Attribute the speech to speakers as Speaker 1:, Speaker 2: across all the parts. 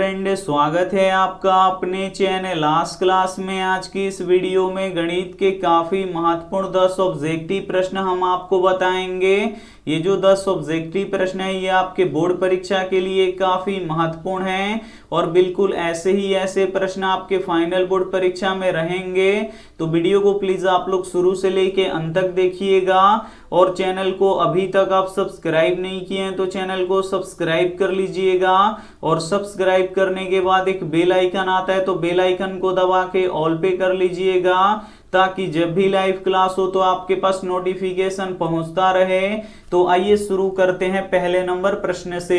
Speaker 1: Friend, स्वागत है आपका अपने चैनल लास्ट क्लास में। आज की इस वीडियो में गणित के काफी महत्वपूर्ण 10 ऑब्जेक्टिव प्रश्न हम आपको बताएंगे। ये जो 10 ऑब्जेक्टिव प्रश्न है ये आपके बोर्ड परीक्षा के लिए काफी महत्वपूर्ण है और बिल्कुल ऐसे ही ऐसे प्रश्न आपके फाइनल बोर्ड परीक्षा में रहेंगे। तो वीडियो को प्लीज आप लोग शुरू से लेके अंत तक देखिएगा और चैनल को अभी तक आप सब्सक्राइब नहीं किए हैं तो चैनल को सब्सक्राइब कर लीजिएगा और सब्सक्राइब करने के बाद एक बेल आइकन आता है तो बेल आइकन को दबा के ऑल पे कर लीजिएगा ताकि जब भी लाइव क्लास हो तो आपके पास नोटिफिकेशन पहुंचता रहे। तो आइए शुरू करते हैं पहले नंबर प्रश्न से।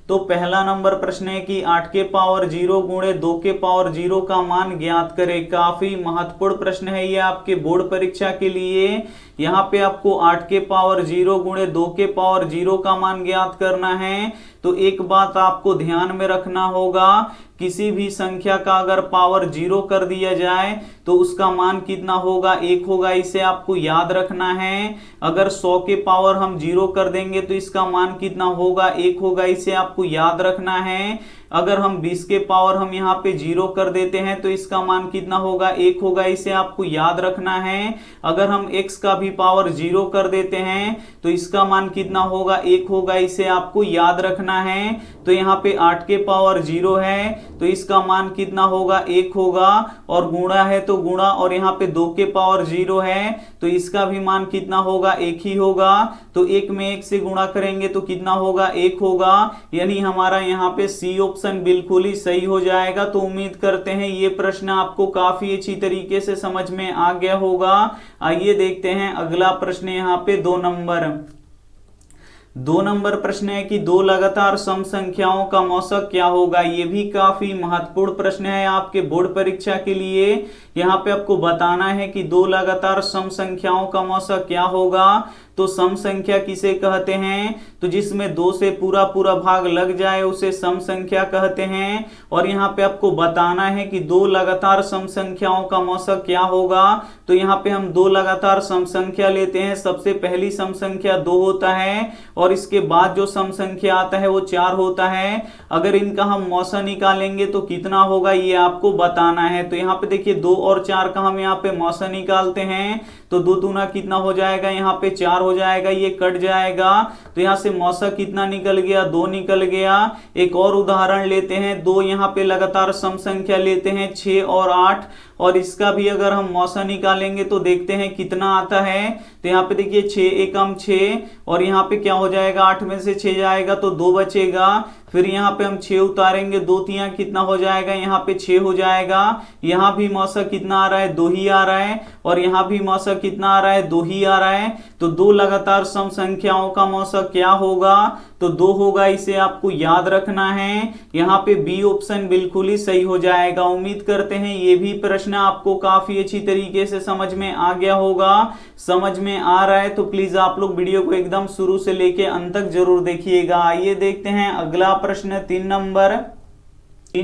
Speaker 1: तो पहला नंबर प्रश्न है कि 8 के पावर 0 गुणे 2 के पावर 0 का मान ज्ञात करें। काफी महत्वपूर्ण प्रश्न है ये आपके बोर्ड परीक्षा के लिए। यहाँ पे आपको 8 के पावर 0 गुणे 2 के पावर 0 का मान ज्ञात करना है। तो एक बात आपको ध्यान में रखना होगा, किसी भी संख्या का अगर पावर 0 कर दिया जाए तो उसका मान कितना होगा, 1 होगा। इसे आपको याद रखना है। अगर 100 के पावर हम 0 कर देंगे तो इसका मान कितना होगा, 1 होगा। इसे आपको याद रखना है। अगर हम 20 के पावर हम यहाँ पे 0 कर देते हैं तो इसका मान कितना होगा, 1 होगा। इसे आपको याद रखना है। अगर हम x का भी पावर 0 कर देते हैं तो इसका मान कितना होगा, 1 होगा। इसे आपको याद रखना है। तो यहाँ पे 8 के पावर 0 है तो इसका मान कितना होगा, 1 होगा। और गुणा है तो गुणा, और यहाँ पे 2 के पावर 0 है तो इसका भी मान कितना होगा, 1 ही होगा। तो 1 में 1 से गुणा करेंगे तो कितना होगा, 1 होगा। यानी हमारा यहाँ पे सी ऑप्शन बिल्कुल ही सही हो जाएगा। तो उम्मीद करते हैं ये प्रश्न आपको काफी अच्छी तरीके से समझ में आ गया होगा। आइए देखते हैं अगला प्रश्न। यहाँ पे 2 नंबर प्रश्न है कि 2 लगातार सम संख्याओं का मौसक क्या होगा। ये भी काफी महत्वपूर्ण प्रश्न है आपके बोर्ड परीक्षा के लिए। यहाँ पे आपको बताना है कि 2 लगातार सम संख्याओं का मौसक क्या होगा। तो सम संख्या किसे कहते हैं, तो जिसमें 2 से पूरा भाग लग जाए उसे सम संख्या कहते हैं। और यहाँ पे आपको बताना है कि 2 लगातार सम संख्याओं का मौसक क्या होगा। तो यहाँ पे हम 2 लगातार सम संख्या लेते हैं। सबसे पहली सम संख्या 2 होता है और इसके बाद जो सम संख्या आता है वो 4 होता है। अगर इनका हम मौसा निकालेंगे तो कितना होगा ये आपको बताना है। तो यहाँ पे देखिए 2 और 4 का हम यहाँ पे मौसा निकालते हैं तो 2 दूना कितना हो जाएगा, यहाँ पे 4 हो जाएगा, ये कट जाएगा। तो यहाँ से मौसा कितना निकल गया, 2 निकल गया। एक और उदाहरण लेते हैं। 2 यहाँ पे लगातार सम संख्या लेते हैं 6 और 8 और इसका भी अगर हम मौसा निकालेंगे तो देखते हैं कितना आता है। तो यहाँ पे देखिए 6 एकम 6 और यहाँ पे क्या हो जाएगा, 8 में से 6 जाएगा तो 2 बचेगा। फिर यहाँ पे हम 6 उतारेंगे, 2 तिया कितना हो जाएगा, यहाँ पे 6 हो जाएगा। यहाँ भी मौसा कितना आ रहा है, 2 ही आ रहा है। और यहाँ भी मौसा कितना आ रहा है, 2 ही आ रहा है। तो 2 लगातार सम संख्याओं का मौसा क्या होगा, तो 2 होगा। इसे आपको याद रखना है। यहाँ पे बी ऑप्शन बिल्कुल ही सही हो जाएगा। उम्मीद करते हैं ये भी प्रश्न आपको काफी अच्छी तरीके से समझ में आ गया होगा। समझ में आ रहा है तो प्लीज आप लोग वीडियो को एकदम शुरू से लेके अंत तक जरूर देखिएगा। आइए देखते हैं अगला प्रश्न। 3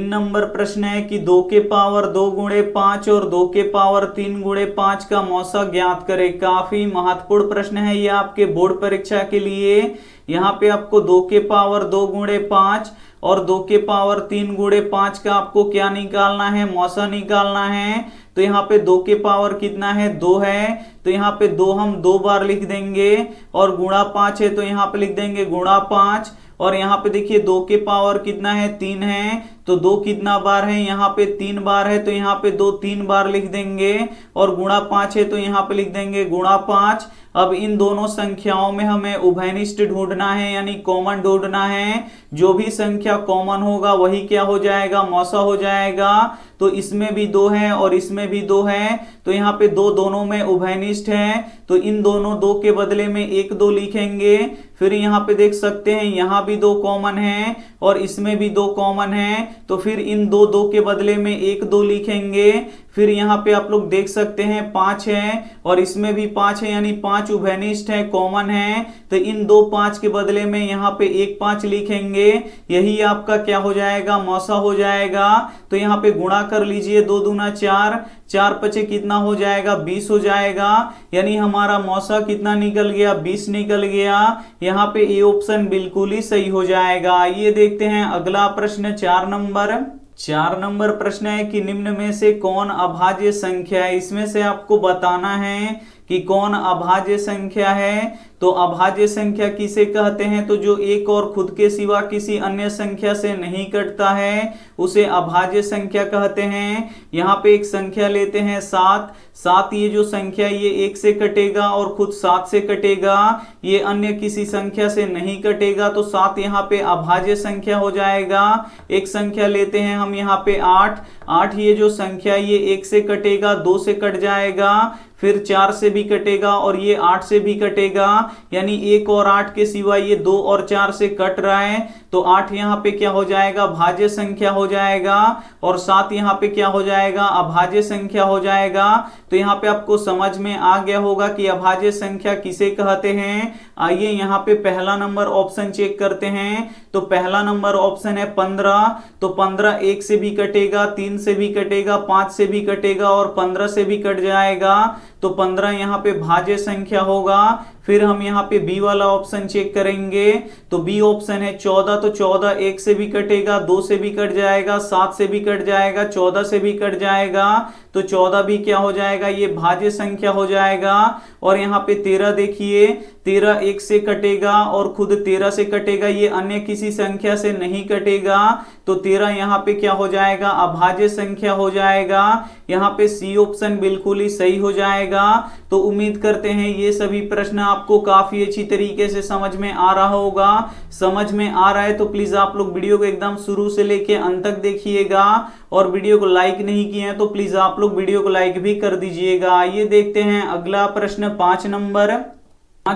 Speaker 1: नंबर प्रश्न है कि 2 के पावर 2 गुणे 5 और 2 के पावर 3 गुणे 5 का मौसा ज्ञात करें। काफी महत्वपूर्ण प्रश्न है ये आपके बोर्ड परीक्षा के लिए। यहाँ पे आपको 2 के पावर 2 गुणे 5 और 2 के पावर 3 गुणे 5 का आपको क्या निकालना है, मौसा निकालना है। तो यहाँ पे 2 के पावर कितना है, 2 है। तो यहाँ पे 2 हम 2 बार लिख देंगे और गुणा 5 है तो यहाँ पे लिख देंगे गुणा 5। और यहाँ पे देखिए 2 के पावर कितना है, 3 है। तो 2 कितना बार है, यहाँ पे 3 बार है तो यहाँ पे 2 3 बार लिख देंगे। और गुणा 5 है तो यहाँ पे लिख देंगे गुणा 5। अब इन दोनों संख्याओं में हमें उभयनिष्ठ ढूंढना है यानी कॉमन ढूंढना है। जो भी संख्या कॉमन होगा वही क्या हो जाएगा, मौसा हो जाएगा। तो इसमें भी 2 है और इसमें भी 2 है तो यहाँ पे 2 दोनों में उभयनिष्ठ है। तो इन दोनों 2 के बदले में 1 2 लिखेंगे। फिर यहाँ पे देख सकते हैं यहाँ भी 2 कॉमन है और इसमें भी 2 कॉमन है। तो फिर इन 2 के बदले में 1 2 लिखेंगे। फिर यहाँ पे आप लोग देख सकते हैं 5 है और इसमें भी 5 है यानी 5 उभयनिष्ठ है, कॉमन है। तो इन 2 5 के बदले में यहाँ पे 1 5 लिखेंगे। यही आपका क्या हो जाएगा, मौसा हो जाएगा। तो यहाँ पे गुणा कर लीजिए, 2 दूना 4, 4 पचे कितना हो जाएगा 20 हो जाएगा, यानी हमारा मौसा कितना निकल गया 20 निकल गया। यहाँ पे ए ऑप्शन बिल्कुल ही सही हो जाएगा। आइए देखते हैं अगला प्रश्न 4 नंबर प्रश्न है कि निम्न में से कौन अभाज्य संख्या है। इसमें से आपको बताना है कि कौन अभाज्य संख्या है। तो अभाज्य संख्या किसे कहते हैं, तो जो एक और खुद के सिवा किसी अन्य संख्या से नहीं कटता है उसे अभाज्य संख्या कहते हैं। यहाँ पे एक संख्या लेते हैं 7, ये जो संख्या ये 1 से कटेगा और खुद 7 से कटेगा, ये अन्य किसी संख्या से नहीं कटेगा, तो 7 यहाँ पे अभाज्य संख्या हो जाएगा। एक संख्या लेते हैं हम यहाँ पे 8, ये जो संख्या ये 1 से कटेगा, 2 से कट जाएगा, फिर 4 से भी कटेगा और ये 8 से भी कटेगा, यानी 1 और 8 के सिवा ये 2 और 4 से कट रहा है, तो 8 यहाँ पे क्या हो जाएगा भाज्य संख्या हो जाएगा और 7 यहाँ पे क्या हो जाएगा अभाज्य संख्या हो जाएगा। तो यहाँ पे आपको समझ में आ गया होगा कि अभाज्य संख्या किसे कहते हैं। आइए यहाँ पे पहला नंबर ऑप्शन चेक करते हैं। तो पहला नंबर ऑप्शन है 15, तो 15 1 से भी कटेगा, 3 से भी कटेगा, 5 से भी कटेगा और 15 से भी कट जाएगा, तो 15 यहाँ पे भाज्य संख्या होगा। फिर हम यहाँ पे बी वाला ऑप्शन चेक करेंगे, तो बी ऑप्शन है 14, तो 14 1 से भी कटेगा, 2 से भी कट जाएगा, 7 से भी कट जाएगा, 14 से भी कट जाएगा, तो 14 भी क्या हो जाएगा ये भाज्य संख्या हो जाएगा। और यहाँ पे 13 देखिए, 13 1 से कटेगा और खुद 13 से कटेगा, ये अन्य किसी संख्या से नहीं कटेगा, तो 13 यहाँ पे क्या हो जाएगा अभाज्य संख्या हो जाएगा। यहाँ पे सी ऑप्शन बिल्कुल ही सही हो जाएगा। तो उम्मीद करते हैं ये सभी प्रश्न आपको काफी अच्छी तरीके से समझ में आ रहा होगा। समझ में आ रहा है तो प्लीज आप लोग वीडियो को एकदम शुरू से लेके अंत तक देखिएगा, और वीडियो को लाइक नहीं किए हैं तो प्लीज आप लोग वीडियो को लाइक भी कर दीजिएगा। आइए देखते हैं अगला प्रश्न 5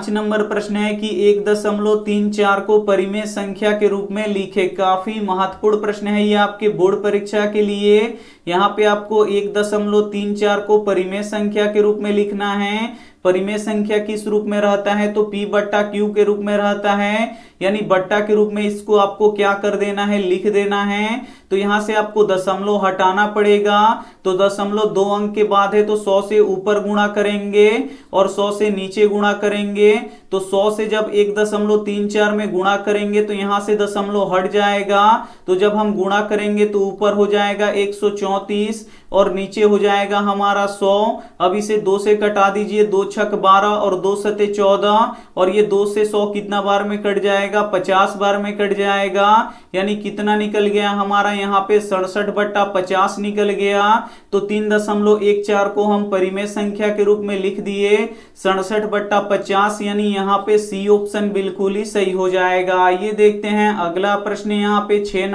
Speaker 1: नंबर प्रश्न है कि 1.34 को परिमेय संख्या के रूप में लिखे। काफी महत्वपूर्ण प्रश्न है ये आपके बोर्ड परीक्षा के लिए। यहाँ पे आपको 1.34 को परिमेय संख्या के रूप में लिखना है। परिमेय संख्या किस रूप में रहता है, तो P बट्टा Q के रूप में रहता है, यानी बट्टा के रूप में इसको आपको क्या कर देना है लिख देना है। तो यहां से आपको दशमलव हटाना पड़ेगा, तो दशमलव 2 अंक के बाद है तो 100 से ऊपर गुणा करेंगे और 100 से नीचे गुणा करेंगे। तो 100 से जब 1.34 में गुणा करेंगे तो यहां से दशमलव हट जाएगा, तो जब हम गुणा करेंगे तो ऊपर हो जाएगा 134 और नीचे हो जाएगा हमारा 100। अब इसे 2 से कटा दीजिए, 2 छक 12 और 2 सते 14, और ये 2 से 100 कितना बार में कट जाएगा 50 बार में कट जाएगा, यानी कितना निकल गया हमारा यहाँ पे 67/50 निकल गया। तो 3.14 को हम परिमेय संख्या के रूप में लिख दिए 67/50, यानी यहाँ पे सी ऑप्शन बिल्कुल ही सही हो जाएगा। आइए देखते हैं अगला प्रश्न यहाँ पे 6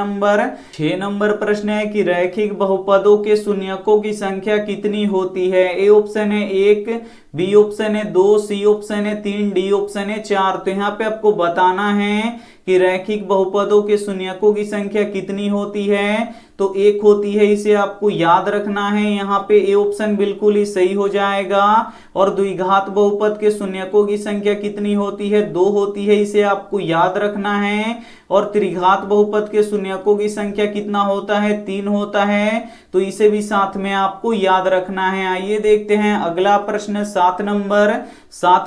Speaker 1: नंबर प्रश्न है कि रैखिक बहुपदों के शून्यकों की संख्या कितनी होती है। ए ऑप्शन है 1, बी ऑप्शन है 2, सी ऑप्शन है 3, डी ऑप्शन है 4। तो यहाँ पे आपको बताना है कि रैखिक बहुपदों के शून्यकों की संख्या कितनी होती है। तो 1 होती है, इसे आपको याद रखना है। यहाँ पे ए ऑप्शन बिल्कुल ही सही हो जाएगा। और द्विघात बहुपद के शून्यकों की संख्या कितनी होती है, 2 होती है, इसे आपको याद रखना है। और त्रिघात बहुपद के शून्यकों की संख्या कितना होता है, 3 होता है, तो इसे भी साथ में आपको याद रखना है। आइए देखते हैं अगला प्रश्न 7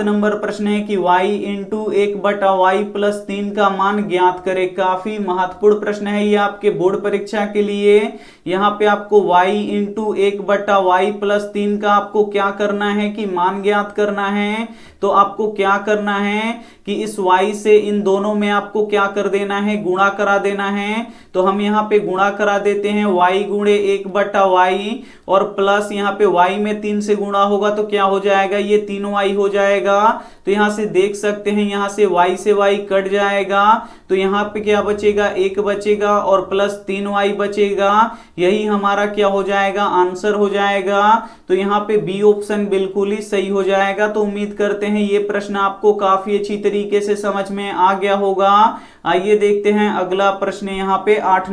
Speaker 1: नंबर प्रश्न है कि y इंटू 1/y प्लस 3 का मान ज्ञात करें। काफी महत्वपूर्ण प्रश्न है ये आपके बोर्ड परीक्षा के लिए। यहाँ पे आपको y इंटू 1/y प्लस 3 का आपको क्या करना है कि मान ज्ञात करना है। तो आपको क्या करना है कि इस y से इन दोनों में आपको क्या कर देना है, गुणा करा देना है। तो हम यहाँ पे गुणा करा देते हैं, y गुणे 1/y और प्लस यहाँ पे y में 3 से गुणा होगा तो क्या हो जाएगा, ये 3y हो जाएगा। तो यहाँ से देख सकते हैं, यहाँ से y कट जाएगा, तो यहाँ पे क्या बचेगा, 1 बचेगा और प्लस 3y बचेगा। यही हमारा क्या हो जाएगा, आंसर हो जाएगा। तो यहाँ पे बी ऑप्शन बिल्कुल ही सही हो जाएगा। तो उम्मीद करते हैं ये प्रश्न आपको काफी अच्छी तरीके से समझ में आ गया होगा। आइए देखते हैं अगला प्रश्न यहाँ पे 8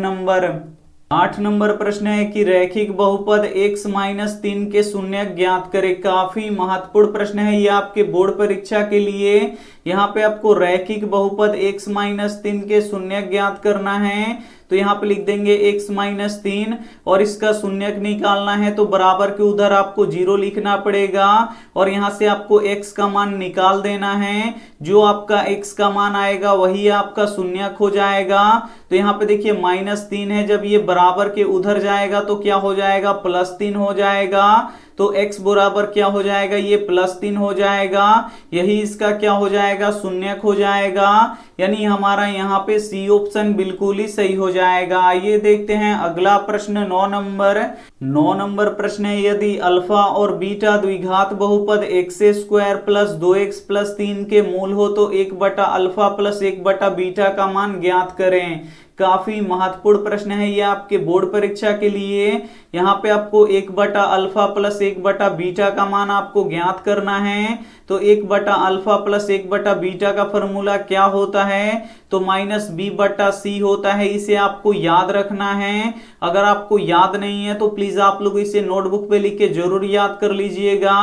Speaker 1: नंबर प्रश्न है कि रैखिक बहुपद x-3 के शून्य ज्ञात करें। काफी महत्वपूर्ण प्रश्न है ये आपके बोर्ड परीक्षा के लिए। यहाँ पे आपको रैखिक बहुपद x-3 के शून्य ज्ञात करना है। तो यहाँ पे लिख देंगे x माइनस 3 और इसका शून्यक निकालना है तो बराबर के उधर आपको 0 लिखना पड़ेगा और यहाँ से आपको x का मान निकाल देना है। जो आपका x का मान आएगा वही आपका शून्यक हो जाएगा। तो यहाँ पे देखिए -3 है, जब ये बराबर के उधर जाएगा तो क्या हो जाएगा, +3 हो जाएगा। तो x बराबर क्या हो जाएगा, ये +3 हो जाएगा, यही इसका क्या हो जाएगा, शून्यक हो जाएगा। यानी हमारा यहाँ पे सी ऑप्शन बिल्कुल ही सही हो जाएगा। आइए देखते हैं अगला प्रश्न 9 नंबर प्रश्न है, यदि अल्फा और बीटा द्विघात बहुपद x² प्लस 2x प्लस 3 के मूल हो तो 1/अल्फा प्लस 1/बीटा का मान ज्ञात करें। काफी महत्वपूर्ण प्रश्न है ये आपके बोर्ड परीक्षा के लिए। यहाँ पे आपको 1/अल्फा प्लस 1/बीटा का मान आपको ज्ञात करना है। तो 1/अल्फा प्लस 1/बीटा का फॉर्मूला क्या होता है, तो -b/c होता है। इसे आपको याद रखना है। अगर आपको याद नहीं है तो प्लीज आप लोग इसे नोटबुक पे लिख के जरूर याद कर लीजिएगा।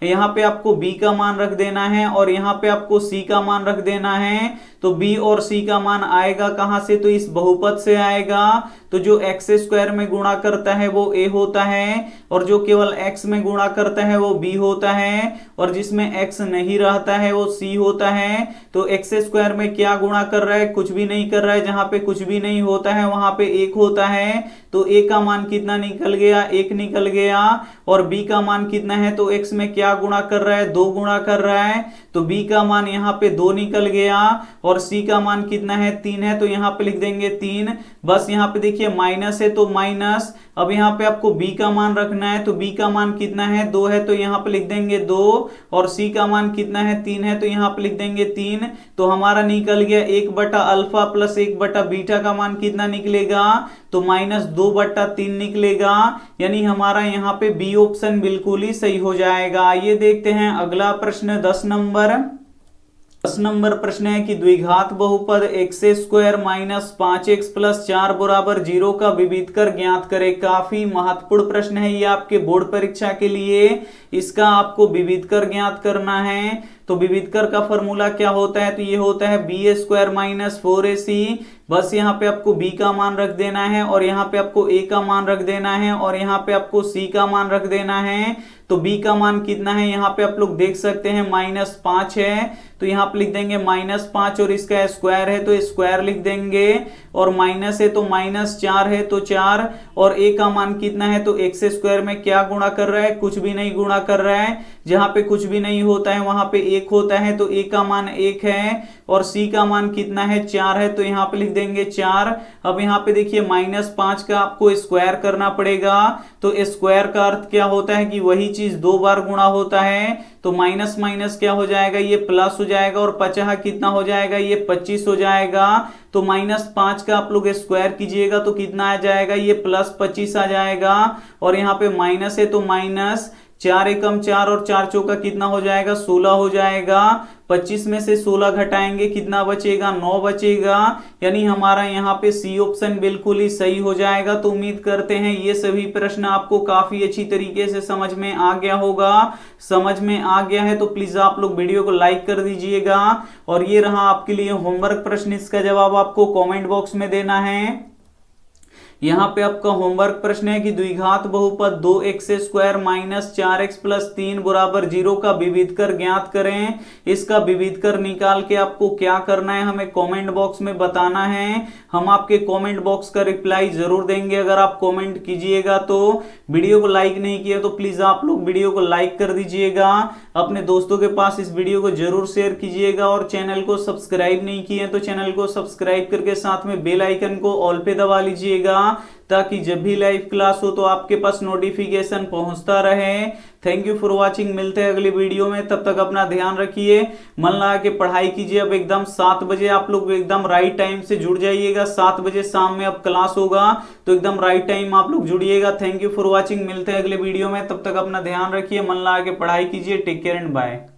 Speaker 1: यहाँ पे आपको b का मान रख देना है और यहाँ पे आपको c का मान रख देना है। तो b और c का मान आएगा कहां से, तो इस बहुपद से आएगा। तो जो x² में गुणा करता है वो a होता है और जो केवल x में गुणा करता है वो b होता है और जिसमें x नहीं रहता है वो c होता है। तो x² में क्या गुणा कर रहा है, कुछ भी नहीं कर रहा है। जहां पे कुछ भी नहीं होता है वहां पे 1 होता है। तो a का मान कितना निकल गया, 1 निकल गया। और b का मान कितना है, तो x में क्या गुणा कर रहा है, 2 गुणा कर रहा है। तो b का मान यहाँ पे 2 निकल गया और c का मान कितना है, 3 है। तो यहाँ पे लिख देंगे 3। बस यहाँ पे देखिए माइनस है तो माइनस। अब यहाँ पे आपको b का मान रखना है। तो b का मान कितना है, 2 है। तो यहाँ पे लिख देंगे 2 और c का मान कितना है, 3 है। तो यहाँ पे लिख देंगे 3। तो हमारा निकल गया 1/अल्फा प्लस 1/बीटा का मान कितना निकलेगा, तो -2/3 निकलेगा। यानी हमारा यहाँ पे बी ऑप्शन बिल्कुल ही सही हो जाएगा। आइए देखते हैं अगला प्रश्न 10 नंबर प्रश्न है कि द्विघात बहुपद x² माइनस 5x प्लस 4 बराबर 0 का विविध कर ज्ञात करें। काफी महत्वपूर्ण प्रश्न है ये आपके बोर्ड परीक्षा के लिए। इसका आपको विविध कर ज्ञात करना है। तो विविध कर का फॉर्मूला क्या होता है, तो ये होता है b² माइनस 4ac। बस यहाँ पे आपको b का मान रख देना है और यहाँ पे आपको a का मान रख देना है और यहाँ पे आपको c का मान रख देना है। तो b का मान कितना है, यहाँ पे आप लोग देख सकते हैं -5 है। तो यहाँ पे लिख देंगे -5 और इसका स्क्वायर है तो स्क्वायर लिख देंगे और माइनस है तो -4 है तो 4। और a का मान कितना है, तो x² में क्या गुणा कर रहा है, कुछ भी नहीं गुणा कर रहा है। जहां पे कुछ भी नहीं होता है वहां पे 1 होता है। तो a का मान 1 है और c का मान कितना है, 4 है। तो यहाँ पे लिख देंगे 4। अब यहाँ पे देखिए -5 का आपको स्क्वायर करना पड़ेगा। तो स्क्वायर का अर्थ क्या होता है कि वही चीज 2 बार गुणा होता है। तो माइनस माइनस क्या हो जाएगा, ये प्लस हो जाएगा और 50 कितना हो जाएगा, ये 25 हो जाएगा। तो -5 का आप लोग स्क्वायर कीजिएगा तो कितना आ जाएगा, ये +25 आ जाएगा। और यहाँ पे माइनस है तो माइनस 4 एकम 4 और 4 चौका कितना हो जाएगा, 16 हो जाएगा। 25 में से 16 घटाएंगे कितना बचेगा, 9 बचेगा। यानी हमारा यहाँ पे सी ऑप्शन बिल्कुल ही सही हो जाएगा। तो उम्मीद करते हैं ये सभी प्रश्न आपको काफी अच्छी तरीके से समझ में आ गया होगा। समझ में आ गया है तो प्लीज आप लोग वीडियो को लाइक कर दीजिएगा। और ये रहा आपके लिए होमवर्क प्रश्न, इसका जवाब आपको कॉमेंट बॉक्स में देना है। यहाँ पे आपका होमवर्क प्रश्न है कि द्विघात बहुपद 2x² माइनस 4x प्लस 3 बराबर 0 का विविध कर ज्ञात करें। इसका विविध कर निकाल के आपको क्या करना है, हमें कमेंट बॉक्स में बताना है। हम आपके कमेंट बॉक्स का रिप्लाई जरूर देंगे अगर आप कमेंट कीजिएगा तो। वीडियो को लाइक नहीं किया तो प्लीज आप लोग वीडियो को लाइक कर दीजिएगा। अपने दोस्तों के पास इस वीडियो को जरूर शेयर कीजिएगा और चैनल को सब्सक्राइब नहीं किए तो चैनल को सब्सक्राइब करके साथ में बेल आइकन को ऑल पे दबा लीजिएगा ताकि जब भी लाइव क्लास हो तो आपके पास नोटिफिकेशन पहुंचता रहे। Thank you for watching. मिलते हैं अगली वीडियो में, तब तक अपना ध्यान रखिए, मन लगा के पढ़ाई कीजिए। अब एकदम 7 बजे आप लोग एकदम राइट टाइम से जुड़ जाइएगा। 7 बजे शाम में अब क्लास होगा तो एकदम राइट टाइम आप लोग जुड़िएगा। Thank you for watching. मिलते हैं अगले वीडियो में, तब तक अपना ध्यान रखिए, मन लगा के पढ़ाई कीजिए। Take care and bye.